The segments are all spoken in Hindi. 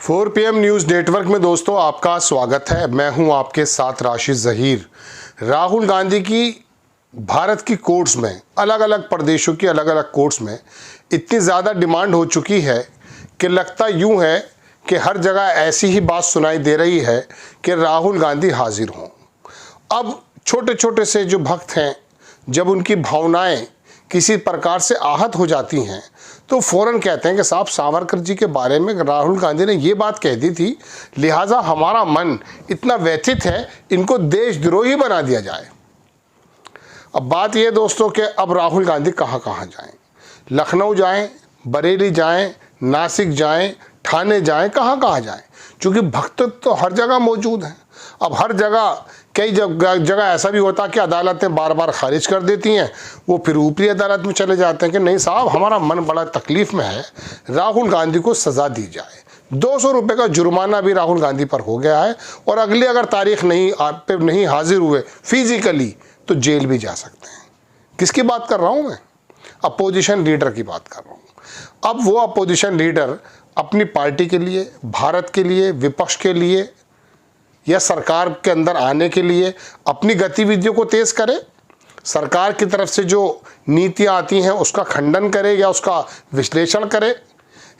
4 PM न्यूज़ नेटवर्क में दोस्तों आपका स्वागत है। मैं हूं आपके साथ राशिद ज़हीर। राहुल गांधी की भारत की कोर्ट्स में, अलग अलग प्रदेशों की अलग अलग कोर्ट्स में इतनी ज़्यादा डिमांड हो चुकी है कि लगता यूं है कि हर जगह ऐसी ही बात सुनाई दे रही है कि राहुल गांधी हाजिर हों। अब छोटे छोटे से जो भक्त हैं, जब उनकी भावनाएं किसी प्रकार से आहत हो जाती हैं तो फ़ौरन कहते हैं कि साहब सावरकर जी के बारे में राहुल गांधी ने ये बात कह दी थी, लिहाजा हमारा मन इतना व्यथित है, इनको देशद्रोही बना दिया जाए। अब बात ये दोस्तों कि अब राहुल गांधी कहाँ कहाँ जाएं? लखनऊ जाएं, बरेली जाएं, नासिक जाएं, ठाणे जाएं, कहाँ कहाँ जाएं? क्योंकि भक्त तो हर जगह मौजूद हैं। अब हर जगह कई जगह ऐसा भी होता है कि अदालतें बार बार खारिज कर देती हैं, वो फिर ऊपरी अदालत में चले जाते हैं कि नहीं साहब हमारा मन बड़ा तकलीफ़ में है, राहुल गांधी को सज़ा दी जाए। 200 रुपये का जुर्माना भी राहुल गांधी पर हो गया है और अगली अगर तारीख नहीं हाजिर हुए फिजिकली तो जेल भी जा सकते हैं। किसकी बात कर रहा हूँ मैं? अपोजिशन लीडर की बात कर रहा हूँ। अब वो अपोजिशन लीडर अपनी पार्टी के लिए, भारत के लिए, विपक्ष के लिए या सरकार के अंदर आने के लिए अपनी गतिविधियों को तेज़ करे, सरकार की तरफ से जो नीतियाँ आती हैं उसका खंडन करे या उसका विश्लेषण करे,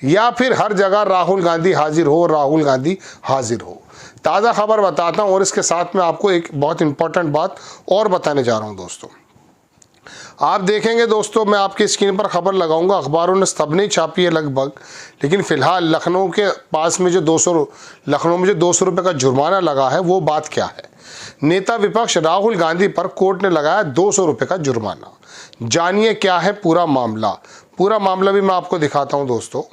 या फिर हर जगह राहुल गांधी हाजिर हो, राहुल गांधी हाजिर हो। ताज़ा खबर बताता हूँ और इसके साथ में आपको एक बहुत इंपॉर्टेंट बात और बताने जा रहा हूँ दोस्तों। आप देखेंगे दोस्तों, मैं आपकी स्क्रीन पर खबर लगाऊंगा, अखबारों ने सब नहीं छापी है लगभग, लेकिन फ़िलहाल लखनऊ के पास में जो 200 रुपये का जुर्माना लगा है वो बात क्या है। नेता विपक्ष राहुल गांधी पर कोर्ट ने लगाया 200 रुपये का जुर्माना। जानिए क्या है पूरा मामला भी मैं आपको दिखाता हूँ दोस्तों।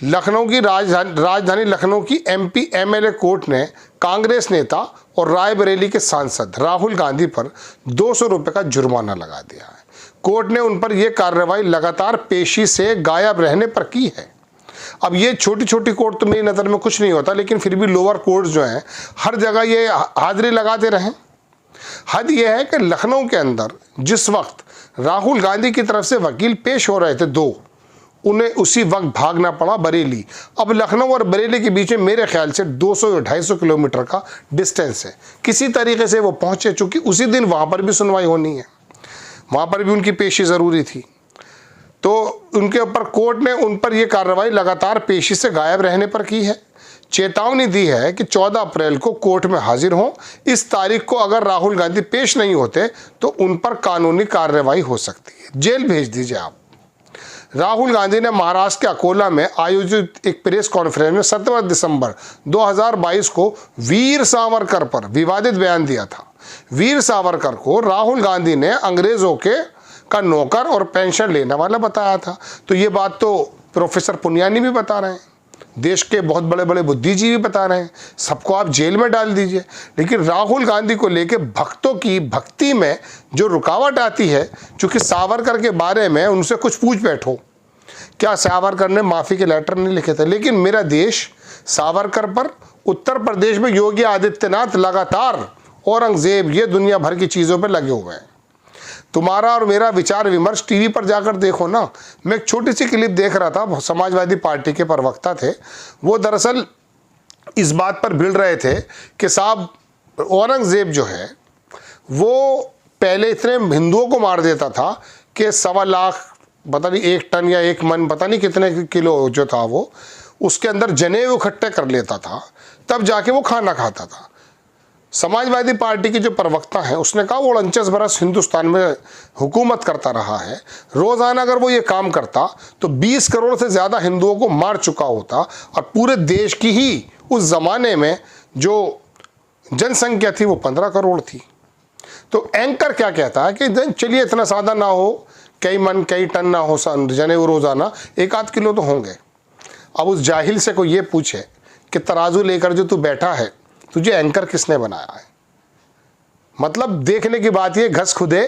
लखनऊ की राजधानी लखनऊ की MP MLA कोर्ट ने कांग्रेस नेता और रायबरेली के सांसद राहुल गांधी पर 200 रुपये का जुर्माना लगा दिया है। कोर्ट ने उन पर यह कार्रवाई लगातार पेशी से गायब रहने पर की है। अब ये छोटी छोटी कोर्ट तो मेरी नज़र में कुछ नहीं होता, लेकिन फिर भी लोअर कोर्ट जो हैं हर जगह ये हाजिरी लगाते रहें। हद यह है कि लखनऊ के अंदर जिस वक्त राहुल गांधी की तरफ से वकील पेश हो रहे थे दो, उन्हें उसी वक्त भागना पड़ा बरेली। अब लखनऊ और बरेली के बीच में मेरे ख्याल से 200 या 250 किलोमीटर का डिस्टेंस है। किसी तरीके से वो पहुंचे, चूँकि उसी दिन वहाँ पर भी सुनवाई होनी है, वहाँ पर भी उनकी पेशी ज़रूरी थी, तो उनके ऊपर कोर्ट ने उन पर यह कार्रवाई लगातार पेशी से गायब रहने पर की है। चेतावनी दी है कि 14 अप्रैल को कोर्ट में हाजिर हों। इस तारीख को अगर राहुल गांधी पेश नहीं होते तो उन पर कानूनी कार्रवाई हो सकती है, जेल भेज दीजिए आप। राहुल गांधी ने महाराष्ट्र के अकोला में आयोजित एक प्रेस कॉन्फ्रेंस में 17 दिसंबर 2022 को वीर सावरकर पर विवादित बयान दिया था। वीर सावरकर को राहुल गांधी ने अंग्रेजों का नौकर और पेंशन लेने वाला बताया था। तो ये बात तो प्रोफेसर पुनियानी भी बता रहे हैं, देश के बहुत बड़े बड़े बुद्धिजीवी बता रहे हैं, सबको आप जेल में डाल दीजिए। लेकिन राहुल गांधी को लेके भक्तों की भक्ति में जो रुकावट आती है, चूँकि सावरकर के बारे में उनसे कुछ पूछ बैठो, क्या सावरकर ने माफ़ी के लेटर नहीं लिखे थे? लेकिन मेरा देश सावरकर पर, उत्तर प्रदेश में योगी आदित्यनाथ लगातार, औरंगजेब, ये दुनिया भर की चीज़ों पर लगे हुए हैं। तुम्हारा और मेरा विचार विमर्श टीवी पर जाकर देखो ना। मैं एक छोटी सी क्लिप देख रहा था, समाजवादी पार्टी के प्रवक्ता थे, वो दरअसल इस बात पर भिड़ रहे थे कि साहब औरंगजेब जो है वो पहले इतने हिंदुओं को मार देता था कि 1.25 लाख, पता नहीं 1 टन या 1 मन, पता नहीं कितने किलो जो था वो, उसके अंदर जनेऊ इकट्ठे कर लेता था, तब जाके वो खाना खाता था। समाजवादी पार्टी के जो प्रवक्ता हैं उसने कहा वो 49 बरस हिंदुस्तान में हुकूमत करता रहा है, रोज़ाना अगर वो ये काम करता तो 20 करोड़ से ज़्यादा हिंदुओं को मार चुका होता, और पूरे देश की ही उस ज़माने में जो जनसंख्या थी वो 15 करोड़ थी। तो एंकर क्या कहता है कि चलिए इतना सादा ना हो, कई मन कई टन ना हो जनेऊ रोज़ाना, 1-8 किलो तो होंगे। अब उस जाहिल से कोई ये पूछे कि तराजू लेकर जो तू बैठा है, तुझे एंकर किसने बनाया है? मतलब देखने की बात ये, घस खुदे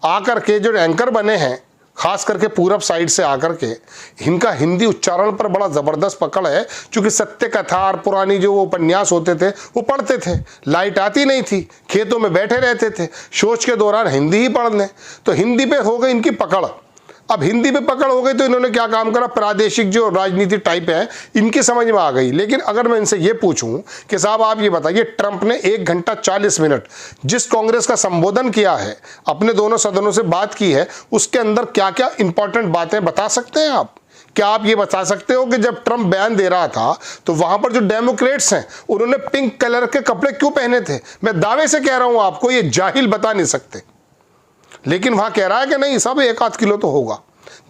आकर के जो एंकर बने हैं, खास करके पूरब साइड से आकर के, इनका हिंदी उच्चारण पर बड़ा ज़बरदस्त पकड़ है। क्योंकि सत्य कथा और पुरानी जो वो उपन्यास होते थे वो पढ़ते थे, लाइट आती नहीं थी, खेतों में बैठे रहते थे, शौच के दौरान हिंदी ही पढ़ लें, तो हिंदी पे हो गई इनकी पकड़। अब हिंदी में पकड़ हो गई तो इन्होंने क्या काम करा, प्रादेशिक जो राजनीति टाइप है इनकी समझ में आ गई। लेकिन अगर मैं इनसे ये पूछूं कि साहब आप ये बताइए, ट्रंप ने 1 घंटा 40 मिनट जिस कांग्रेस का संबोधन किया है, अपने दोनों सदनों से बात की है, उसके अंदर क्या क्या इंपॉर्टेंट बातें बता सकते हैं आप? क्या आप ये बता सकते हो कि जब ट्रंप बयान दे रहा था तो वहां पर जो डेमोक्रेट्स हैं उन्होंने पिंक कलर के कपड़े क्यों पहने थे? मैं दावे से कह रहा हूं आपको, ये जाहिल बता नहीं सकते। लेकिन वहां कह रहा है कि नहीं सब 1 आध किलो तो होगा।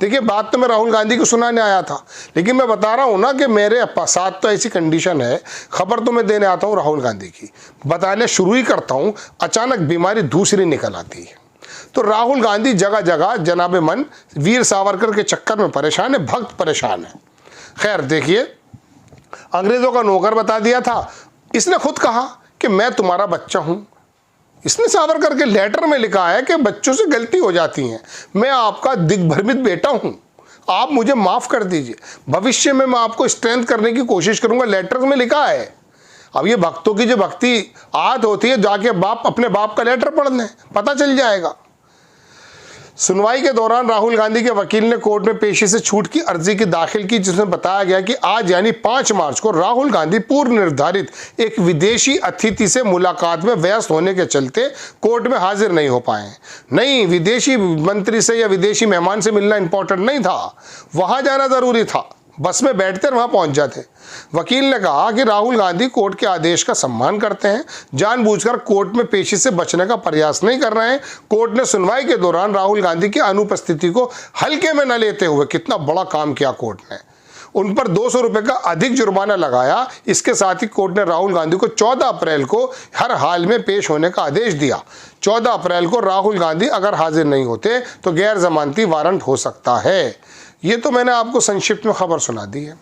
देखिए, बात तो मैं राहुल गांधी को सुनाने आया था, लेकिन मैं बता रहा हूं ना कि मेरे साथ तो ऐसी कंडीशन है, खबर तो मैं देने आता हूं राहुल गांधी की, बताने शुरू ही करता हूं, अचानक बीमारी दूसरी निकल आती है। तो राहुल गांधी जगह जगह जनाबे मन वीर सावरकर के चक्कर में परेशान है, भक्त परेशान है। खैर देखिए, अंग्रेजों का नौकर बता दिया था, इसने खुद कहा कि मैं तुम्हारा बच्चा हूं। इसने सावरकर के लेटर में लिखा है कि बच्चों से गलती हो जाती है, मैं आपका दिग्भ्रमित बेटा हूं, आप मुझे माफ कर दीजिए, भविष्य में मैं आपको स्ट्रेंथ करने की कोशिश करूंगा, लेटर में लिखा है। अब ये भक्तों की जो भक्ति आदत होती है, जाके अपने बाप का लेटर पढ़ लें, पता चल जाएगा। सुनवाई के दौरान राहुल गांधी के वकील ने कोर्ट में पेशी से छूट की अर्जी की दाखिल की, जिसमें बताया गया कि आज यानी 5 मार्च को राहुल गांधी पूर्व निर्धारित एक विदेशी अतिथि से मुलाकात में व्यस्त होने के चलते कोर्ट में हाजिर नहीं हो पाए। नहीं, विदेशी मंत्री से या विदेशी मेहमान से मिलना इंपॉर्टेंट नहीं था, वहां जाना जरूरी था, बस में बैठते वहां पहुंच जाते। वकील ने कहा कि राहुल गांधी कोर्ट के आदेश का सम्मान करते हैं, जानबूझकर कोर्ट में पेशी से बचने का प्रयास नहीं कर रहे हैं। कोर्ट ने सुनवाई के दौरान राहुल गांधी की अनुपस्थिति को हल्के में न लेते हुए, कितना बड़ा काम किया कोर्ट ने, उन पर 200 रुपए का अधिक जुर्माना लगाया। इसके साथ ही कोर्ट ने राहुल गांधी को 14 अप्रैल को हर हाल में पेश होने का आदेश दिया। 14 अप्रैल को राहुल गांधी अगर हाजिर नहीं होते तो गैर जमानती वारंट हो सकता है। ये तो मैंने आपको संक्षिप्त में खबर सुना दी है।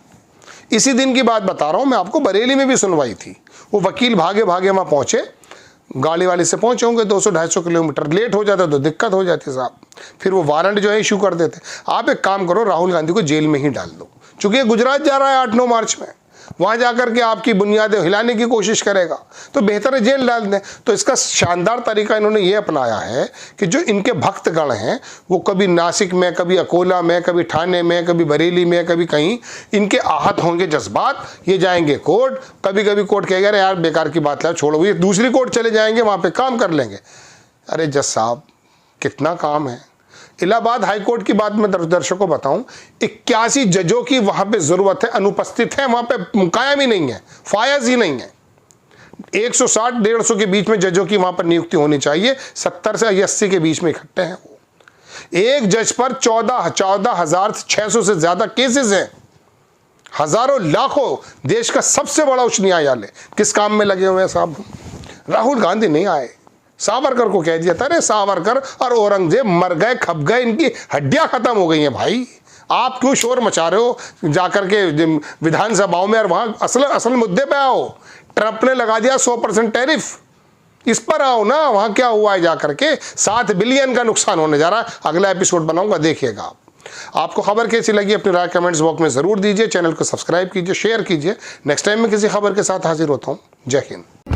इसी दिन की बात बता रहा हूं मैं आपको, बरेली में भी सुनवाई थी। वो वकील भागे भागे वहां पहुंचे, गाड़ी वाले से पहुंचे होंगे 200-250 किलोमीटर, लेट हो जाता तो दिक्कत हो जाती साहब, फिर वो वारंट जो है इशू कर देते। आप एक काम करो, राहुल गांधी को जेल में ही डाल दो, चूंकि गुजरात जा रहा है 8-9 मार्च में, वहां जाकर के आपकी बुनियादें हिलाने की कोशिश करेगा, तो बेहतर है जेल डाल दें। तो इसका शानदार तरीका इन्होंने ये अपनाया है कि जो इनके भक्तगण हैं वो कभी नासिक में, कभी अकोला में, कभी ठाणे में, कभी बरेली में, कभी कहीं, इनके आहत होंगे जज्बात, ये जाएंगे कोर्ट, कभी कभी कोर्ट कहेगा अरे यार बेकार की बात है छोड़ो, ये दूसरी कोर्ट चले जाएंगे, वहां पे काम कर लेंगे। अरे जज साहब कितना काम है। इलाहाबाद हाईकोर्ट की बात मैं दर्शकों को बताऊं, 81 जजों की वहां पे जरूरत है, अनुपस्थित है, वहां पे मुकायम ही नहीं है, फायज ही नहीं है। 160-150 के बीच में जजों की वहां पर नियुक्ति होनी चाहिए, 70 से 80 के बीच में इकट्ठे हैं वो। एक जज पर 14,600 से ज्यादा केसेस हैं, हजारों लाखों, देश का सबसे बड़ा उच्च न्यायालय किस काम में लगे हुए हैं साहब? राहुल गांधी नहीं आए, सावरकर को कह दिया था, अरे सावरकर और औरंगजेब मर गए, खप गए, इनकी हड्डियां खत्म हो गई हैं भाई, आप क्यों शोर मचा रहे हो जाकर के विधानसभाओं में, और वहां असल मुद्दे पे आओ। ट्रंप ने लगा दिया 100% टैरिफ, इस पर आओ ना, वहां क्या हुआ है जाकर के, 7 बिलियन का नुकसान होने जा रहा है। अगला एपिसोड बनाऊंगा, देखिएगा आप। आपको खबर कैसी लगी अपनी राय कमेंट्स बॉक्स में जरूर दीजिए, चैनल को सब्सक्राइब कीजिए, शेयर कीजिए। नेक्स्ट टाइम मैं किसी खबर के साथ हाजिर होता हूं। जय हिंद।